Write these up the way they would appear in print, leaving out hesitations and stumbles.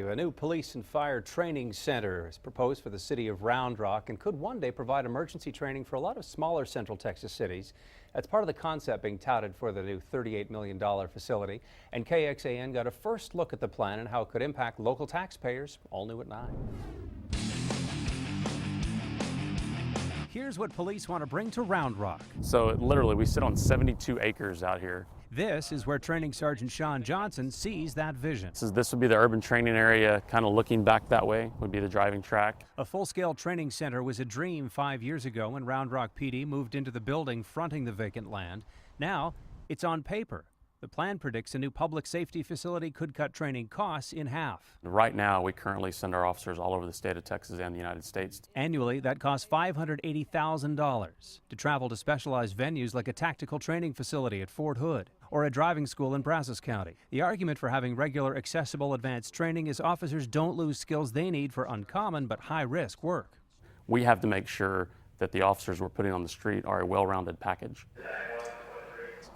A new police and fire training center is proposed for the city of Round Rock and could one day provide emergency training for a lot of smaller Central Texas cities. That's part of the concept being touted for the new $38 million facility. And KXAN got a first look at the plan and how it could impact local taxpayers. All new at 9. Here's what police want to bring to Round Rock. So literally we sit on 72 acres out here. This is where Training Sergeant Sean Johnson sees that vision. This would be the urban training area, kind of looking back that way would be the driving track. A full-scale training center was a dream 5 years ago when Round Rock PD moved into the building fronting the vacant land. Now it's on paper. The plan predicts a new public safety facility could cut training costs in half. Right now, we currently send our officers all over the state of Texas and the United States. Annually, that costs $580,000 to travel to specialized venues like a tactical training facility at Fort Hood or a driving school in Brazos County. The argument for having regular, accessible, advanced training is officers don't lose skills they need for uncommon but high-risk work. We have to make sure that the officers we're putting on the street are a well-rounded package.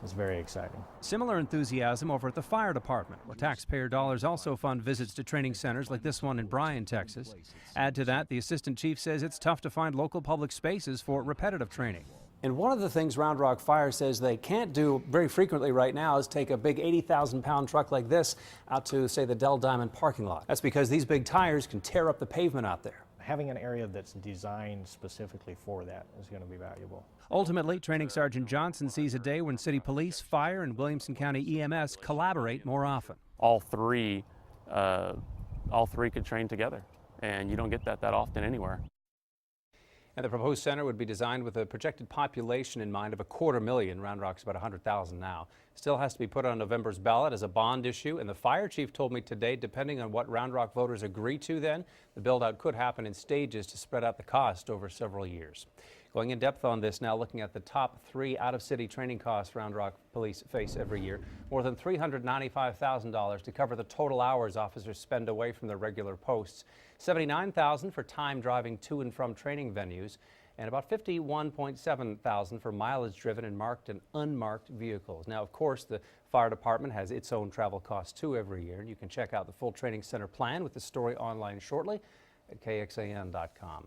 It's very exciting. Similar enthusiasm over at the fire department, where taxpayer dollars also fund visits to training centers like this one in Bryan, Texas. Add to that, the assistant chief says it's tough to find local public spaces for repetitive training. And one of the things Round Rock Fire says they can't do very frequently right now is take a big 80,000-pound truck like this out to, say, the Dell Diamond parking lot. That's because these big tires can tear up the pavement out there. Having an area that's designed specifically for that is going to be valuable. Ultimately, Training Sergeant Johnson sees a day when city police, fire, and Williamson County EMS collaborate more often. All three could train together, and you don't get that often anywhere. And the proposed center would be designed with a projected population in mind of 250,000. Round Rock's about 100,000 now. Still has to be put on November's ballot as a bond issue. And the fire chief told me today, depending on what Round Rock voters agree to then, the build-out could happen in stages to spread out the cost over several years. Going in depth on this now, looking at the top 3 out-of-city training costs Round Rock police face every year. More than $395,000 to cover the total hours officers spend away from their regular posts. $79,000 for time driving to and from training venues, and about $51,700 for mileage driven in marked and unmarked vehicles. Now, of course, the fire department has its own travel costs too every year, and you can check out the full training center plan with the story online shortly at kxan.com.